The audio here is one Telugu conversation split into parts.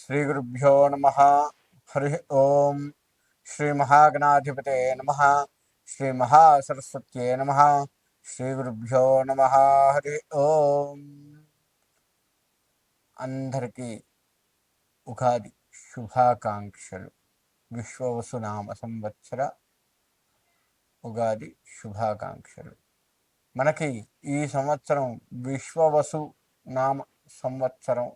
శ్రీగురుభ్యో నమ. హరి ఓం. శ్రీ మహాగణాధిపతే నమ. శ్రీ మహాసరస్వత్యే నమ. శ్రీగురుభ్యో నమ. హరి ఓం. అందరికీ ఉగాది శుభాకాంక్షలు. విశ్వవసునామ సంవత్సర ఉగాది శుభాకాంక్షలు. మనకి ఈ సంవత్సరం విశ్వవసు నామ సంవత్సరం.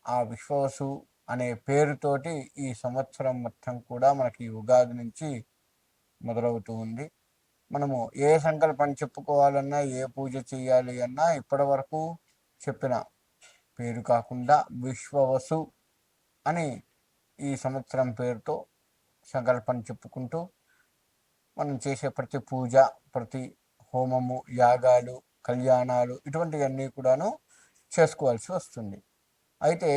ఆ విశ్వవసు అనే పేరుతోటి ఈ సంవత్సరం మొత్తం కూడా మనకి ఉగాది నుంచి మొదలవుతూ ఉంది. మనము ఏ సంకల్పం చెప్పుకోవాలన్నా, ఏ పూజ చేయాలి అన్నా ఇప్పటి వరకు చెప్పిన పేరు కాకుండా విశ్వవసు అని ఈ సంవత్సరం పేరుతో సంకల్పం చెప్పుకుంటూ మనం చేసే ప్రతి పూజ, ప్రతి హోమము, యాగాలు, కళ్యాణాలు ఇటువంటివన్నీ కూడాను చేసుకోవాల్సి వస్తుంది. అయితే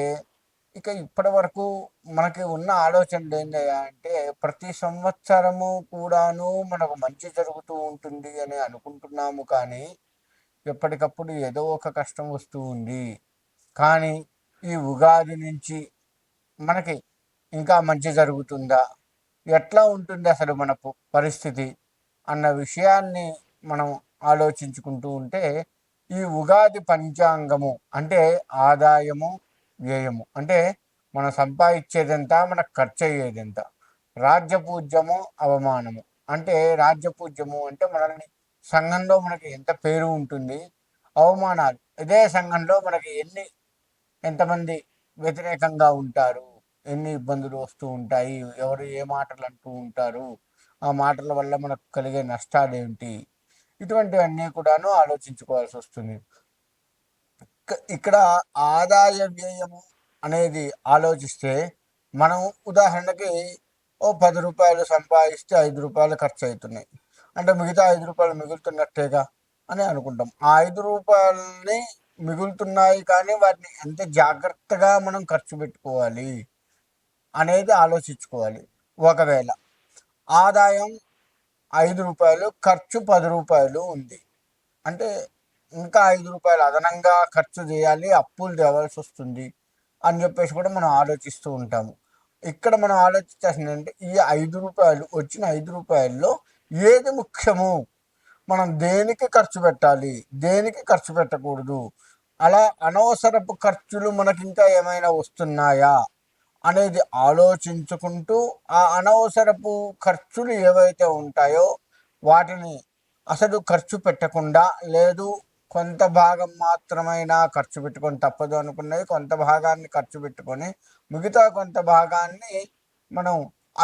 ఇక ఇప్పటి వరకు మనకి ఉన్న ఆలోచనలు ఏంటంటే ప్రతి సంవత్సరము కూడాను మనకు మంచి జరుగుతూ ఉంటుంది అని అనుకుంటున్నాము. కానీ ఎప్పటికప్పుడు ఏదో ఒక కష్టం వస్తూ ఉంది. కానీ ఈ ఉగాది నుంచి మనకి ఇంకా మంచి జరుగుతుందా, ఎట్లా ఉంటుంది అసలు మన పరిస్థితి అన్న విషయాన్ని మనం ఆలోచించుకుంటూ ఉంటే, ఈ ఉగాది పంచాంగము అంటే ఆదాయము, వ్యయము, అంటే మనం సంపాదించేదెంత, మనకు ఖర్చు అయ్యేదెంత. రాజ్యపూజ్యము, అవమానము. అంటే రాజ్యపూజ్యము అంటే మనల్ని సంఘంలో మనకి ఎంత పేరు ఉంటుంది, అవమానాలు ఇదే సంఘంలో మనకి ఎంతమంది వ్యతిరేకంగా ఉంటారు, ఎన్ని ఇబ్బందులు వస్తూ ఉంటాయి, ఎవరు ఏ మాటలు అంటూ ఉంటారు, ఆ మాటల వల్ల మనకు కలిగే నష్టాలు ఏమిటి, ఇటువంటివన్నీ కూడాను ఆలోచించుకోవాల్సి వస్తుంది. ఇక్కడ ఆదాయ వ్యయము అనేది ఆలోచిస్తే, మనం ఉదాహరణకి ఓ 10 రూపాయలు సంపాదిస్తే 5 రూపాయలు ఖర్చు అవుతున్నాయి అంటే మిగతా 5 రూపాయలు మిగులుతున్నట్టేగా అని అనుకుంటాం. ఆ 5 రూపాయలని మిగులుతున్నాయి, కానీ వాటిని ఎంత జాగ్రత్తగా మనం ఖర్చు పెట్టుకోవాలి అనేది ఆలోచించుకోవాలి. ఒకవేళ ఆదాయం 5 రూపాయలు, ఖర్చు 10 రూపాయలు ఉంది అంటే ఇంకా 5 రూపాయలు అదనంగా ఖర్చు చేయాలి, అప్పులు తేవాల్సి వస్తుంది అని చెప్పేసి కూడా మనం ఆలోచిస్తూ ఉంటాము. ఇక్కడ మనం ఆలోచించాల్సింది అంటే ఈ 5 రూపాయలు, వచ్చిన 5 రూపాయల్లో ఏది ముఖ్యము, మనం దేనికి ఖర్చు పెట్టాలి, దేనికి ఖర్చు పెట్టకూడదు, అలా అనవసరపు ఖర్చులు మనకి ఇంకా ఏమైనా వస్తున్నాయా అనేది ఆలోచించుకుంటూ, ఆ అనవసరపు ఖర్చులు ఏవైతే ఉంటాయో వాటిని అసలు ఖర్చు పెట్టకుండా, లేదు కొంత భాగం మాత్రమైనా ఖర్చు పెట్టుకొని, తప్పదు అనుకున్నవి కొంత భాగాన్ని ఖర్చు పెట్టుకొని మిగతా కొంత భాగాన్ని మనం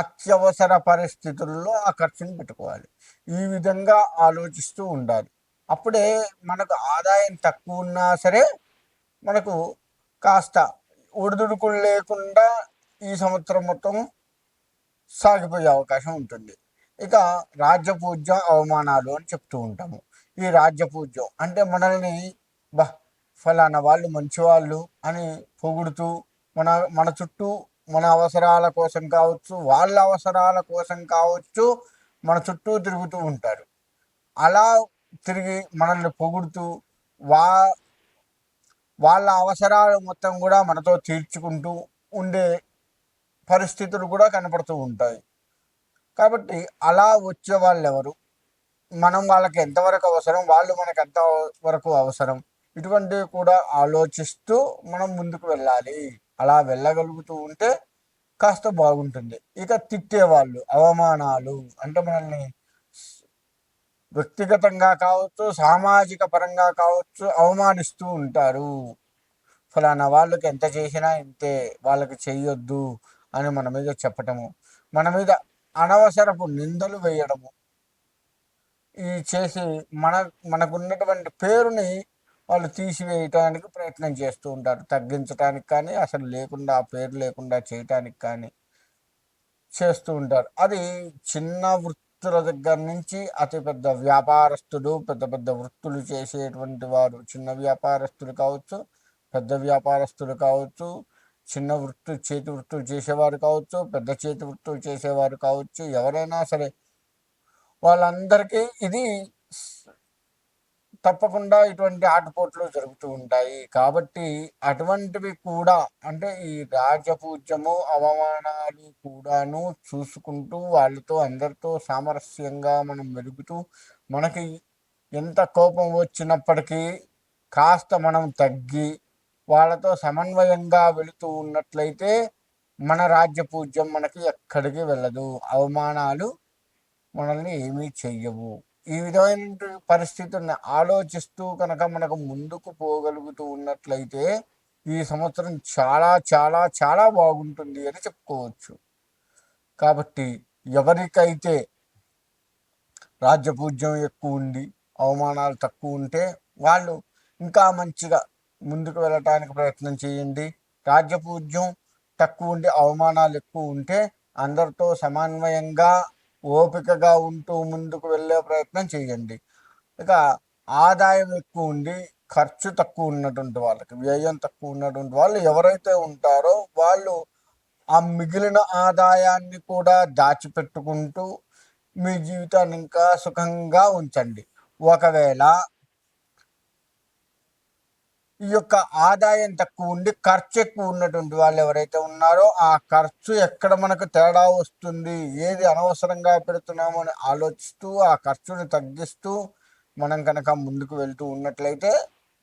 అత్యవసర పరిస్థితుల్లో ఆ ఖర్చుని పెట్టుకోవాలి. ఈ విధంగా ఆలోచిస్తూ ఉండాలి. అప్పుడే మనకు ఆదాయం తక్కువ ఉన్నా సరే మనకు కాస్త ఒడిదుడుకులు లేకుండా ఈ సంవత్సరం మొత్తం సాగిపోయే అవకాశం ఉంటుంది. ఇక రాజ్యపూజ్యం, అవమానాలు అని చెప్తూ ఉంటాము. ఈ రాజ్యపూజ్యం అంటే మనల్ని బా ఫలానా వాళ్ళు మంచివాళ్ళు అని పొగుడుతూ మన మన చుట్టూ మన అవసరాల కోసం కావచ్చు, వాళ్ళ అవసరాల కోసం కావచ్చు, మన చుట్టూ తిరుగుతూ ఉంటారు. అలా తిరిగి మనల్ని పొగుడుతూ వా వాళ్ళ అవసరాలు మొత్తం కూడా మనతో తీర్చుకుంటూ ఉండే పరిస్థితులు కూడా కనపడుతూ ఉంటాయి. కాబట్టి అలా వచ్చే వాళ్ళు ఎవరు, మనం వాళ్ళకి ఎంతవరకు అవసరం, వాళ్ళు మనకు ఎంతవరకు అవసరం, ఇటువంటివి కూడా ఆలోచిస్తూ మనం ముందుకు వెళ్ళాలి. అలా వెళ్ళగలుగుతూ ఉంటే కాస్త బాగుంటుంది. ఇక తిట్టేవాళ్ళు, అవమానాలు అంటే మనల్ని వ్యక్తిగతంగా కావచ్చు, సామాజిక పరంగా కావచ్చు అవమానిస్తూ ఉంటారు. ఫలానా వాళ్ళకి ఎంత చేసినా ఇంతే, వాళ్ళకి చెయ్యొద్దు అని మన మీద చెప్పటము, మన మీద అనవసరపు నిందలు వేయడము, ఈ చేసి మనకున్నటువంటి పేరుని వాళ్ళు తీసివేయటానికి ప్రయత్నం చేస్తూ ఉంటారు. తగ్గించడానికి కానీ, అసలు లేకుండా ఆ పేరు లేకుండా చేయటానికి కానీ చేస్తూ ఉంటారు. అది చిన్న వృత్తుల దగ్గర నుంచి అతి పెద్ద వ్యాపారస్తులు, పెద్ద పెద్ద వృత్తులు చేసేటువంటి వారు, చిన్న వ్యాపారస్తులు కావచ్చు, పెద్ద వ్యాపారస్తులు కావచ్చు, చిన్న చేతి వృత్తులు చేసేవారు కావచ్చు, పెద్ద చేతి వృత్తులు చేసేవారు కావచ్చు, ఎవరైనా సరే వాళ్ళందరికీ ఇది తప్పకుండా ఇటువంటి ఆటుపోట్లు జరుగుతూ ఉంటాయి. కాబట్టి అటువంటివి కూడా అంటే ఈ రాజపూజ్యము, అవమానాలు కూడాను చూసుకుంటూ వాళ్ళతో అందరితో సామరస్యంగా మనం మెలుగుతూ మనకి ఎంత కోపం వచ్చినప్పటికీ కాస్త మనం తగ్గి వాళ్ళతో సమన్వయంగా వెళుతూ ఉన్నట్లయితే మన రాజ్యపూజ్యం మనకి ఎక్కడికి వెళ్ళదు. అవమానాలు మనల్ని ఏమీ చెయ్యవు. ఈ విధమైన పరిస్థితుల్ని ఆలోచిస్తూ కనుక మనకు ముందుకు పోగలుగుతూ ఉన్నట్లయితే ఈ సంవత్సరం చాలా చాలా చాలా బాగుంటుంది అని చెప్పుకోవచ్చు. కాబట్టి ఎవరికైతే రాజ్యపూజ్యం ఎక్కువ ఉండి అవమానాలు తక్కువ ఉంటే వాళ్ళు ఇంకా మంచిగా ముందుకు వెళ్ళటానికి ప్రయత్నం చేయండి. రాజ్యపూజ్యం తక్కువ ఉండి అవమానాలు ఎక్కువ ఉంటే అందరితో సమన్వయంగా ఓపికగా ఉంటూ ముందుకు వెళ్ళే ప్రయత్నం చేయండి. ఇక ఆదాయం ఎక్కువ ఉండి ఖర్చు తక్కువ ఉన్నటువంటి వాళ్ళకి, వ్యయం తక్కువ ఉన్నటువంటి వాళ్ళు ఎవరైతే ఉంటారో వాళ్ళు ఆ మిగిలిన ఆదాయాన్ని కూడా దాచిపెట్టుకుంటూ మీ జీవితాన్ని ఇంకా సుఖంగా ఉంచండి. ఒకవేళ ఈ యొక్క ఆదాయం తక్కువ ఉండి ఖర్చు ఎక్కువ ఉన్నటువంటి వాళ్ళు ఎవరైతే ఉన్నారో ఆ ఖర్చు ఎక్కడ మనకు తేడా వస్తుంది, ఏది అనవసరంగా పెడుతున్నామో అని ఆలోచిస్తూ ఆ ఖర్చుని తగ్గిస్తూ మనం కనుక ముందుకు వెళ్తూ ఉన్నట్లయితే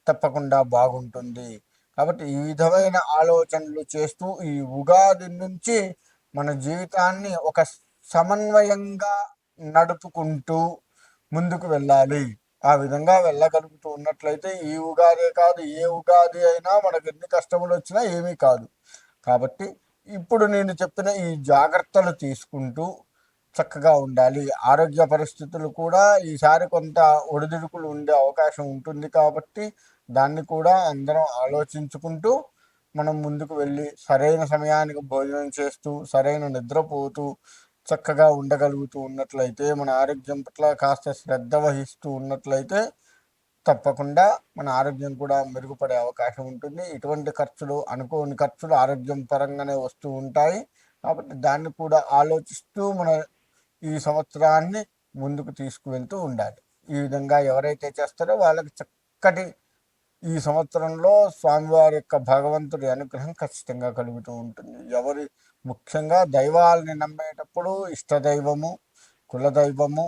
తప్పకుండా బాగుంటుంది. కాబట్టి ఈ విధమైన ఆలోచనలు చేస్తూ ఈ ఉగాది నుంచి మన జీవితాన్ని ఒక సమన్వయంగా నడుపుకుంటూ ముందుకు వెళ్ళాలి. ఆ విధంగా వెళ్ళగలుగుతూ ఉన్నట్లయితే ఈ ఉగాదే కాదు ఏ ఉగాది అయినా మనకు ఎన్ని కష్టములు వచ్చినా ఏమీ కాదు. కాబట్టి ఇప్పుడు నేను చెప్పిన ఈ జాగ్రత్తలు తీసుకుంటూ చక్కగా ఉండాలి. ఆరోగ్య పరిస్థితులు కూడా ఈసారి కొంత ఒడిదుడుకులు ఉండే అవకాశం ఉంటుంది. కాబట్టి దాన్ని కూడా అందరం ఆలోచించుకుంటూ మనం ముందుకు వెళ్ళి సరైన సమయానికి భోజనం చేస్తూ సరైన నిద్రపోతూ చక్కగా ఉండగలుగుతూ ఉన్నట్లయితే మన ఆరోగ్యం పట్ల కాస్త శ్రద్ధ వహిస్తూ ఉన్నట్లయితే తప్పకుండా మన ఆరోగ్యం కూడా మెరుగుపడే అవకాశం ఉంటుంది. ఇటువంటి ఖర్చులు అనుకోని ఖర్చులు ఆరోగ్యం పరంగానే వస్తూ ఉంటాయి. కాబట్టి దాన్ని కూడా ఆలోచిస్తూ మన ఈ సంవత్సరాన్ని ముందుకు తీసుకువెళ్తూ ఉండాలి. ఈ విధంగా ఎవరైతే చేస్తారో వాళ్ళకి చక్కటి ఈ సంవత్సరంలో స్వామివారి యొక్క భగవంతుడి అనుగ్రహం ఖచ్చితంగా కలుగుతూ ఉంటుంది. ముఖ్యంగా దైవాలని నమ్మేటప్పుడు ఇష్టదైవము, కులదైవము,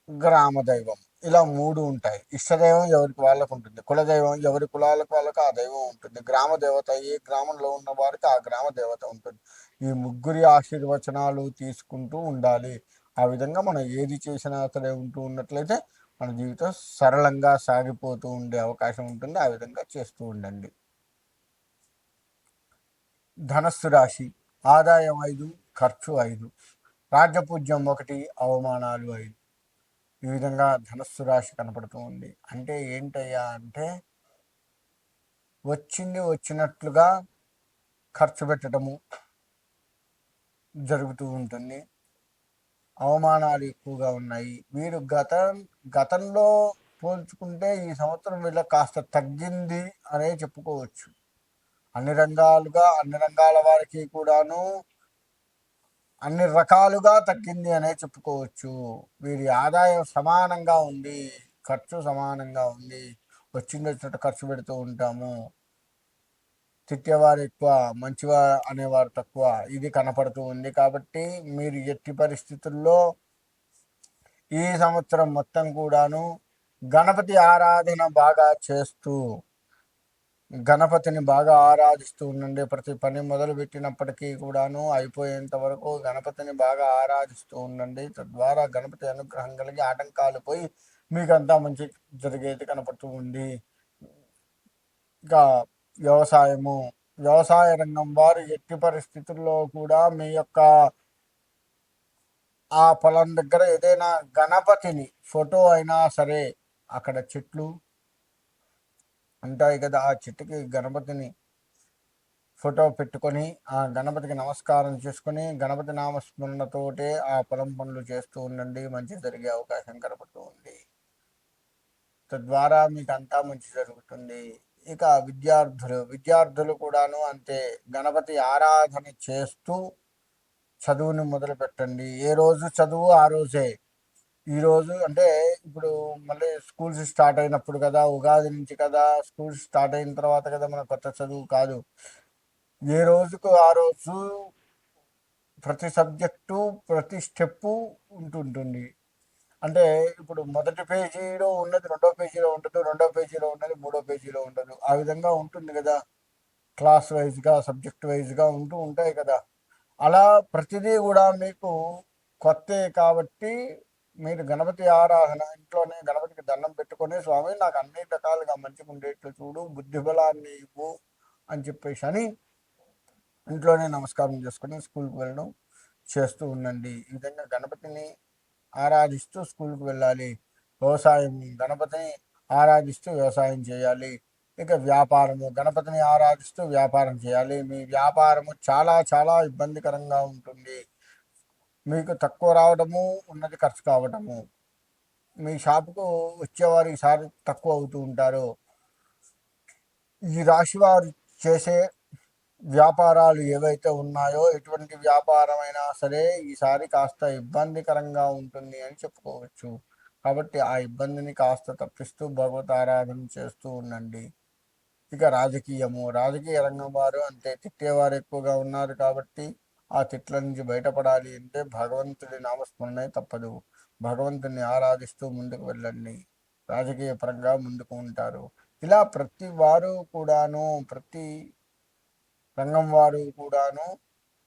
గ్రామదైవం ఇలా 3 ఉంటాయి. ఇష్టదైవం ఎవరికి వాళ్ళకు ఉంటుంది, కులదైవం ఎవరి కులాలకు వాళ్ళకు ఆ దైవం ఉంటుంది, గ్రామ దేవత ఏ గ్రామంలో ఉన్న వారికి ఆ గ్రామ దేవత ఉంటుంది. ఈ ముగ్గురి ఆశీర్వచనాలు తీసుకుంటూ ఉండాలి. ఆ విధంగా మనం ఏది చేసినా సరే ఉంటూ ఉన్నట్లయితే మన జీవితం సరళంగా సాగిపోతూ ఉండే అవకాశం ఉంటుంది. ఆ విధంగా చేస్తూ ఉండండి. ధనస్సు రాశి ఆదాయం 5, ఖర్చు 5, రాజ్యపూజ్యం 1, అవమానాలు 5. ఈ విధంగా ధనస్సు రాశి కనపడుతూ ఉంది. అంటే ఏంటయ్యా అంటే వచ్చింది వచ్చినట్లుగా ఖర్చు పెట్టడము జరుగుతూ ఉంటుంది. అవమానాలు ఎక్కువగా ఉన్నాయి. వీరు గతంలో పోల్చుకుంటే ఈ సంవత్సరం వీళ్ళ కాస్త తగ్గింది అనే చెప్పుకోవచ్చు. అన్ని రంగాల వారికి కూడాను అన్ని రకాలుగా తగ్గింది అనే చెప్పుకోవచ్చు. వీరి ఆదాయం సమానంగా ఉంది, ఖర్చు సమానంగా ఉంది. వచ్చినట్టు ఖర్చు పెడుతూ ఉంటాము. తిట్టేవారు ఎక్కువ, మంచివారు అనేవారు తక్కువ, ఇది కనపడుతూ ఉంది. కాబట్టి మీరు ఎట్టి పరిస్థితుల్లో ఈ సంవత్సరం మొత్తం కూడాను గణపతి ఆరాధన బాగా చేస్తూ గణపతిని బాగా ఆరాధిస్తూ ఉండండి. ప్రతి పని మొదలు పెట్టినప్పటికీ కూడాను అయిపోయేంత వరకు గణపతిని బాగా ఆరాధిస్తూ ఉండండి. తద్వారా గణపతి అనుగ్రహం కలిగి ఆటంకాలు పోయి మీకంతా మంచి జరిగేది కనపడుతూ ఉంది. ఇంకా వ్యవసాయ రంగం వారు ఎట్టి పరిస్థితుల్లో కూడా మీ యొక్క ఆ పొలం దగ్గర ఏదైనా గణపతిని ఫోటో అయినా సరే అక్కడ చెట్లు ఉంటాయి కదా, ఆ చెట్టుకి గణపతిని ఫోటో పెట్టుకొని ఆ గణపతికి నమస్కారం చేసుకొని గణపతి నామస్మరణతోటే ఆ పొలం పనులు చేస్తూ ఉండండి. మంచి జరిగే అవకాశం కనపడుతూ ఉంది. తద్వారా మీకు అంతా మంచి జరుగుతుంది. ఇక విద్యార్థులు కూడాను అంతే. గణపతి ఆరాధన చేస్తూ చదువుని మొదలు పెట్టండి. ఏ రోజు చదువు ఆ రోజే. ఈరోజు అంటే ఇప్పుడు మళ్ళీ స్కూల్స్ స్టార్ట్ అయినప్పుడు కదా, ఉగాది నుంచి కదా, స్కూల్స్ స్టార్ట్ అయిన తర్వాత కదా మన కొత్త చదువు కాదు. ఏ రోజుకు ఆ రోజు ప్రతి సబ్జెక్టు ప్రతి స్టెప్పు ఉంటుంటుంది. అంటే ఇప్పుడు మొదటి పేజీలో ఉన్నది రెండో పేజీలో ఉండదు, రెండో పేజీలో ఉన్నది మూడో పేజీలో ఉండదు. ఆ విధంగా ఉంటుంది కదా, క్లాస్ వైజ్గా సబ్జెక్ట్ వైజ్గా ఉంటూ ఉంటాయి కదా. అలా ప్రతిదీ కూడా మీకు కొత్తే కాబట్టి మీరు గణపతి ఆరాధన ఇంట్లోనే గణపతికి దండం పెట్టుకొని, స్వామి నాకు అన్ని రకాలుగా మంచిగా ఉండేట్లు చూడు, బుద్ధి బలాన్ని ఇవ్వు అని చెప్పేసి అని ఇంట్లోనే నమస్కారం చేసుకొని స్కూల్కి వెళ్ళడం చేస్తూ ఉండండి. ఈ విధంగా గణపతిని ఆరాధిస్తూ స్కూల్కి వెళ్ళాలి. వ్యవసాయం గణపతిని ఆరాధిస్తూ వ్యవసాయం చేయాలి. ఇక వ్యాపారము గణపతిని ఆరాధిస్తూ వ్యాపారం చేయాలి. మీ వ్యాపారము చాలా చాలా ఇబ్బందికరంగా ఉంటుంది. మీకు తక్కువ రావడము, ఉన్నది ఖర్చు కావడము. మీ షాపుకు వచ్చేవారు ఈసారి తక్కువ అవుతూ ఉంటారు. ఈ రాశి వారు చేసే వ్యాపారాలు ఏవైతే ఉన్నాయో, ఎటువంటి వ్యాపారమైనా సరే ఈసారి కాస్త ఇబ్బందికరంగా ఉంటుంది అని చెప్పుకోవచ్చు. కాబట్టి ఆ ఇబ్బందిని కాస్త తప్పిస్తూ భగవత్ ఆరాధన చేస్తూ ఉండండి. ఇక రాజకీయ రంగం వారు అంతే, తిట్టేవారు ఎక్కువగా ఉన్నారు కాబట్టి ఆ తిట్ల నుంచి బయటపడాలి అంటే భగవంతుడి నామస్మరణే తప్పదు. భగవంతుని ఆరాధిస్తూ ముందుకు వెళ్ళండి. రాజకీయ పరంగా ముందుకు ఉంటారు. ఇలా ప్రతి వారు కూడాను, ప్రతి రంగం వారు కూడాను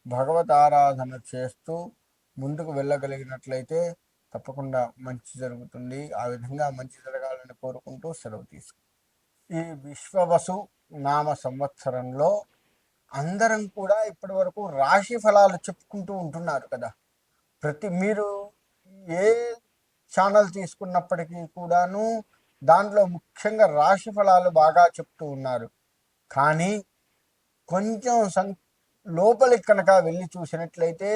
భగవత్ ఆరాధన చేస్తూ ముందుకు వెళ్ళగలిగినట్లయితే తప్పకుండా మంచి జరుగుతుంది. ఆ విధంగా మంచి జరగాలని కోరుకుంటూ సెలవు తీసుకుంటాం. ఈ విశ్వవసు నామ సంవత్సరంలో అందరం కూడా ఇప్పటి వరకు రాశి ఫలాలు చెప్పుకుంటూ ఉంటున్నారు కదా. మీరు ఏ ఛానల్ తీసుకున్నప్పటికీ కూడాను దాంట్లో ముఖ్యంగా రాశి ఫలాలు బాగా చెప్తూ ఉన్నారు. కానీ కొంచెం లోపలికి కనుక వెళ్ళి చూసినట్లయితే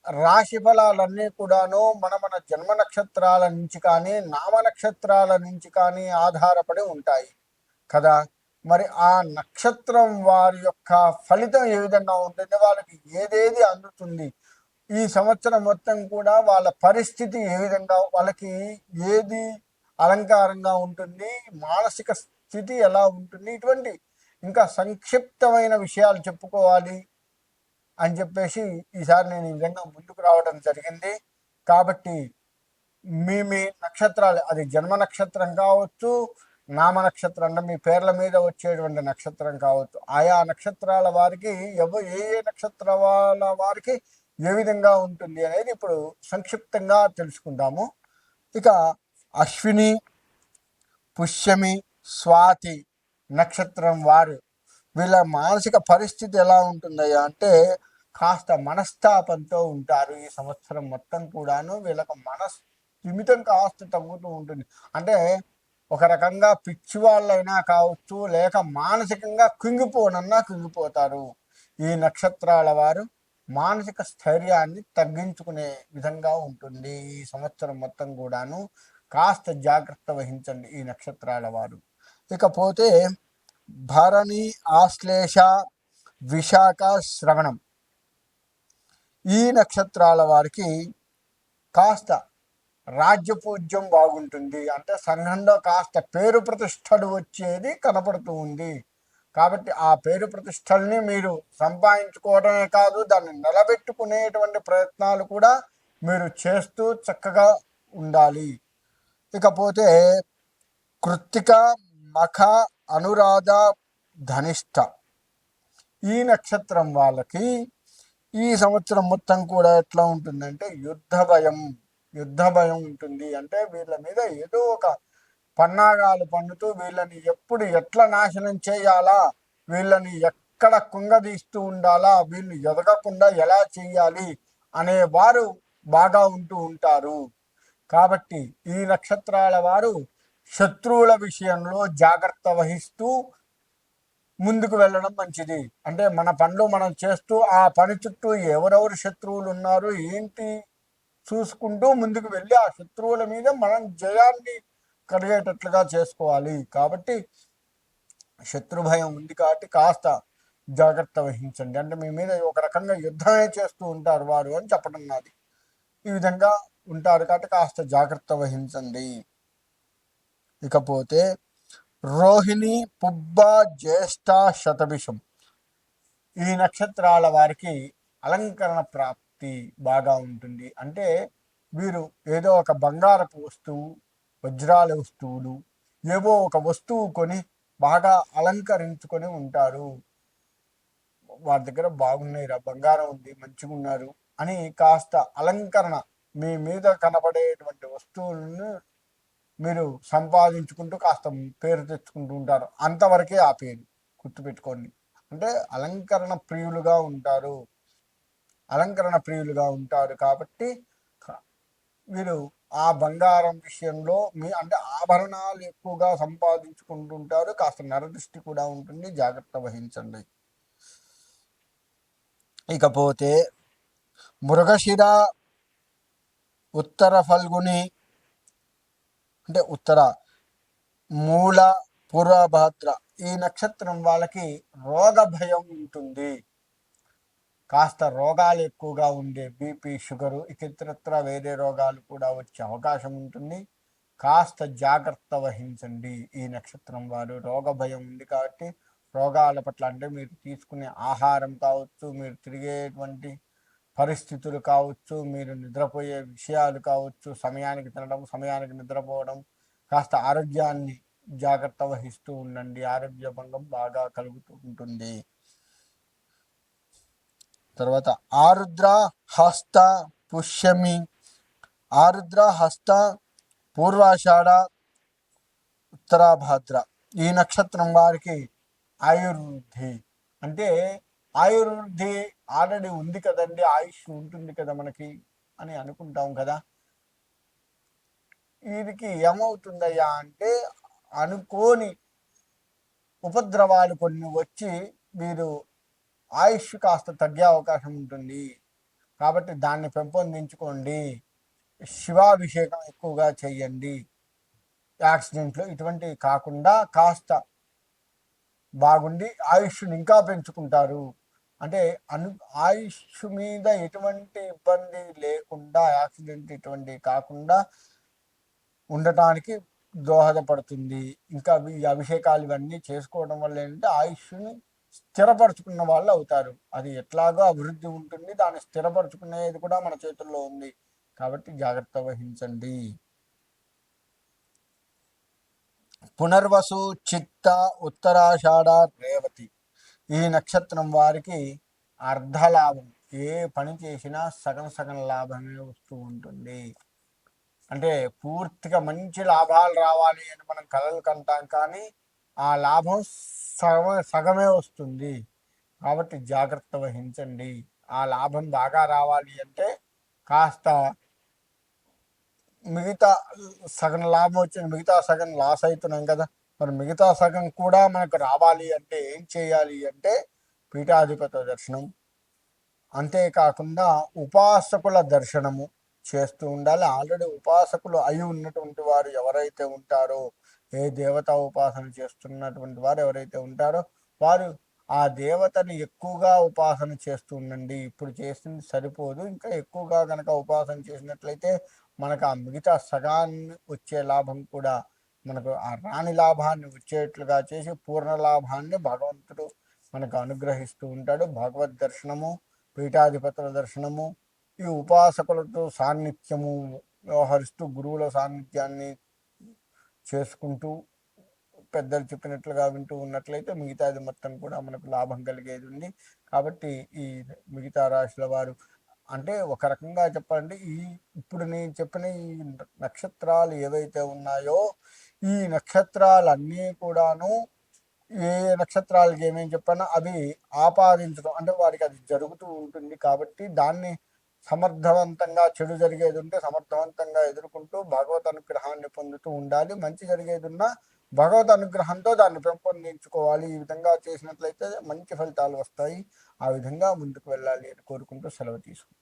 రాశి ఫలాలన్నీ కూడాను మన మన జన్మ నక్షత్రాల నుంచి కానీ నామ నక్షత్రాల నుంచి కానీ ఆధారపడి ఉంటాయి కదా. మరి ఆ నక్షత్రం వారి యొక్క ఫలితం ఏ విధంగా ఉంటుంది, వాళ్ళకి ఏదేది అందుతుంది, ఈ సంవత్సరం మొత్తం కూడా వాళ్ళ పరిస్థితి ఏ విధంగా, వాళ్ళకి ఏది అలంకారంగా ఉంటుంది, మానసిక స్థితి ఎలా ఉంటుంది, ఇటువంటి ఇంకా సంక్షిప్తమైన విషయాలు చెప్పుకోవాలి అని చెప్పేసి ఈసారి నేను ఈ విధంగా ముందుకు రావడం జరిగింది. కాబట్టి మీ నక్షత్రాలు, అది జన్మ నక్షత్రం కావచ్చు, నామ నక్షత్రం అంటే మీ పేర్ల మీద వచ్చేటువంటి నక్షత్రం కావచ్చు, ఆయా నక్షత్రాల వారికి ఏ ఏ నక్షత్రాల వారికి ఏ విధంగా ఉంటుంది అనేది ఇప్పుడు సంక్షిప్తంగా తెలుసుకుందాము. ఇక అశ్విని, పుష్యమి, స్వాతి నక్షత్రం వారు, వీళ్ళ మానసిక పరిస్థితి ఎలా ఉంటుందయ్యా అంటే కాస్త మనస్తాపంతో ఉంటారు. ఈ సంవత్సరం మొత్తం కూడాను వీళ్ళకి స్థిమితం కాస్త తగ్గుతూ ఉంటుంది. అంటే ఒక రకంగా పిచ్చి వాళ్ళైనా కావచ్చు, లేక మానసికంగా కుంగిపోతారు. ఈ నక్షత్రాల వారు మానసిక స్థైర్యాన్ని తగ్గించుకునే విధంగా ఉంటుంది. ఈ సంవత్సరం మొత్తం కూడాను కాస్త జాగ్రత్త వహించండి ఈ నక్షత్రాల వారు. ఇకపోతే భరణి, ఆశ్లేష, విశాఖ, శ్రవణం ఈ నక్షత్రాల వారికి కాస్త రాజ్యపూజ్యం బాగుంటుంది. అంటే సంఘంలో కాస్త పేరు ప్రతిష్టలు వచ్చేది కనపడుతూ ఉంది. కాబట్టి ఆ పేరు ప్రతిష్టల్ని మీరు సంపాదించుకోవడమే కాదు, దాన్ని నిలబెట్టుకునేటువంటి ప్రయత్నాలు కూడా మీరు చేస్తూ చక్కగా ఉండాలి. ఇకపోతే కృత్తిక, మఖ, అనురాధ, ధనిష్ట ఈ నక్షత్రం వాళ్ళకి ఈ సంవత్సరం మొత్తం కూడా ఎట్లా ఉంటుందంటే యుద్ధ భయం ఉంటుంది. అంటే వీళ్ళ మీద ఏదో ఒక పన్నాగాలు పన్నుతూ వీళ్ళని ఎప్పుడు ఎట్లా నాశనం చేయాలా, వీళ్ళని ఎక్కడ కుంగదీస్తూ ఉండాలా, వీళ్ళు ఎదగకుండా ఎలా చేయాలి అనే వారు బాగా ఉంటూ ఉంటారు. కాబట్టి ఈ నక్షత్రాల వారు శత్రువుల విషయంలో జాగ్రత్త వహిస్తూ ముందుకు వెళ్ళడం మంచిది. అంటే మన పనులు మనం చేస్తూ ఆ పని చుట్టూ ఎవరెవరు శత్రువులు ఉన్నారు ఏంటి చూసుకుంటూ ముందుకు వెళ్ళి ఆ శత్రువుల మీద మనం జయాన్ని కలిగేటట్లుగా చేసుకోవాలి. కాబట్టి శత్రు భయం ఉంది కాబట్టి కాస్త జాగ్రత్త వహించండి. అంటే మీ మీద ఒక రకంగా యుద్ధమే చేస్తూ ఉంటారు వారు అని చెప్పడం నాది. ఈ విధంగా ఉంటారు కాబట్టి కాస్త జాగ్రత్త వహించండి. ఇకపోతే రోహిణి, పుబ్బ, జ్యేష్ఠ, శతభిషం ఈ నక్షత్రాల వారికి అలంకరణ ప్రాప్తి బాగా ఉంటుంది. అంటే వీరు ఏదో ఒక బంగారపు వస్తువు, వజ్రాల వస్తువులు, ఏవో ఒక వస్తువు కొని బాగా అలంకరించుకొని ఉంటారు. వారి దగ్గర బాగున్నాయిరా, బంగారం ఉంది, మంచిగా ఉన్నారు అని కాస్త అలంకరణ మీ మీద కనబడేటువంటి వస్తువులను మీరు సంపాదించుకుంటూ కాస్త పేరు తెచ్చుకుంటూ ఉంటారు. అంతవరకే ఆ పేరు గుర్తుపెట్టుకోండి. అంటే అలంకరణ ప్రియులుగా ఉంటారు కాబట్టి వీరు ఆ బంగారం విషయంలో అంటే ఆభరణాలు ఎక్కువగా సంపాదించుకుంటుంటారు. కాస్త నరదృష్టి కూడా ఉంటుంది, జాగ్రత్త వహించండి. ఇకపోతే మృగశిర, ఉత్తర ఫల్గుని అంటే ఉత్తర, మూల, పూర్వభాద్ర ఈ నక్షత్రం వాళ్ళకి రోగ భయం ఉంటుంది. కాస్త రోగాలు ఎక్కువగా ఉండే బీపీ, షుగరు ఇతరత్ర వేరే రోగాలు కూడా వచ్చే అవకాశం ఉంటుంది. కాస్త జాగ్రత్త వహించండి. ఈ నక్షత్రం వారు రోగ భయం ఉంది కాబట్టి రోగాల పట్ల అంటే మీరు తీసుకునే ఆహారం కావచ్చు, మీరు తిరిగేటువంటి పరిస్థితులు కావచ్చు, మీరు నిద్రపోయే విషయాలు కావచ్చు, సమయానికి తినడం, సమయానికి నిద్రపోవడం, కాస్త ఆరోగ్యాన్ని జాగ్రత్త వహిస్తూ ఉండండి. ఆరోగ్య భంగం బాగా కలుగుతూ ఉంటుంది. తర్వాత ఆరుద్ర, హస్త, పుష్యమి, ఆరుద్ర, హస్త, పూర్వాషాఢ, ఉత్తరాభాద్ర ఈ నక్షత్రం వారికి ఆయుర్వృద్ధి అంటే ఆయుర్వృద్ధి ఆల్రెడీ ఉంది కదండి, ఆయుష్ ఉంటుంది కదా మనకి అని అనుకుంటాం కదా. వీరికి ఏమవుతుందయ్యా అంటే అనుకోని ఉపద్రవాలు కొన్ని వచ్చి వీరు ఆయుష్ కాస్త తగ్గే అవకాశం ఉంటుంది. కాబట్టి దాన్ని పెంపొందించుకోండి. శివాభిషేకం ఎక్కువగా చెయ్యండి. యాక్సిడెంట్లు ఇటువంటివి కాకుండా కాస్త బాగుండి ఆయుష్ని ఇంకా పెంచుకుంటారు. అంటే ఆయుష్ మీద ఎటువంటి ఇబ్బంది లేకుండా, యాక్సిడెంట్ ఇటువంటివి కాకుండా ఉండటానికి దోహదపడుతుంది. ఇంకా ఈ అభిషేకాలు ఇవన్నీ చేసుకోవడం వల్ల ఏంటంటే ఆయుష్ని స్థిరపరచుకున్న వాళ్ళు అవుతారు. అది ఎట్లాగో అభివృద్ధి ఉంటుంది, దాన్ని స్థిరపరచుకునేది కూడా మన చేతుల్లో ఉంది. కాబట్టి జాగ్రత్త వహించండి. పునర్వసు, చిత్త, ఉత్తరాషాఢ, రేవతి ఈ నక్షత్రం వారికి అర్ధలాభం. ఏ పని చేసినా సగం సగం లాభమే వస్తూ ఉంటుంది. అంటే పూర్తిగా మంచి లాభాలు రావాలి అని మనం కలలు కంటాం, కానీ ఆ లాభం సగమే వస్తుంది. కాబట్టి జాగ్రత్త వహించండి. ఆ లాభం బాగా రావాలి అంటే కాస్త మిగతా సగం లాభం వచ్చింది, మిగతా సగం లాస్ అవుతున్నాం కదా. మరి మిగతా సగం కూడా మనకు రావాలి అంటే ఏం చేయాలి అంటే పీఠాధిపతి దర్శనం, అంతేకాకుండా ఉపాసకుల దర్శనము చేస్తూ ఉండాలి. ఆల్రెడీ ఉపాసకులు అయి ఉన్నటువంటి వారు ఎవరైతే ఉంటారో, ఏ దేవతా ఉపాసన చేస్తున్నటువంటి వారు ఎవరైతే ఉంటారో వారు ఆ దేవతని ఎక్కువగా ఉపాసన చేస్తూ ఉండండి. ఇప్పుడు చేసింది సరిపోదు, ఇంకా ఎక్కువగా కనుక ఉపాసన చేసినట్లయితే మనకు ఆ మిగతా సగాన్ని వచ్చే లాభం కూడా మనకు ఆ రాణి లాభాన్ని వచ్చేట్లుగా చేసి పూర్ణ లాభాన్ని భగవంతుడు మనకు అనుగ్రహిస్తూ ఉంటాడు. భగవద్ దర్శనము, పీఠాధిపతుల దర్శనము, ఈ ఉపాసకులతో సాన్నిధ్యము వ్యవహరిస్తూ గురువుల సాన్నిధ్యాన్ని చేసుకుంటూ పెద్దలు చెప్పినట్లుగా వింటూ ఉన్నట్లయితే మిగతాది మొత్తం కూడా మనకు లాభం కలిగేది ఉంది. కాబట్టి ఈ మిగతా రాశుల వారు అంటే ఒక రకంగా చెప్పాలంటే ఇప్పుడు నేను చెప్పిన ఈ నక్షత్రాలు ఏవైతే ఉన్నాయో ఈ నక్షత్రాలన్నీ కూడాను ఏ నక్షత్రాలకి ఏమేమి చెప్పానో అవి ఆపాదించడం అంటే వారికి అది జరుగుతూ ఉంటుంది. కాబట్టి దాన్ని సమర్థవంతంగా, చెడు జరిగేది ఉంటే సమర్థవంతంగా ఎదుర్కొంటూ భగవత్ అనుగ్రహాన్ని పొందుతూ ఉండాలి. మంచి జరిగేది ఉన్నా భగవత్ అనుగ్రహంతో దాన్ని పెంపొందించుకోవాలి. ఈ విధంగా చేసినట్లయితే మంచి ఫలితాలు వస్తాయి. ఆ విధంగా ముందుకు వెళ్ళాలి అని కోరుకుంటూ సెలవు తీసుకుంటాం.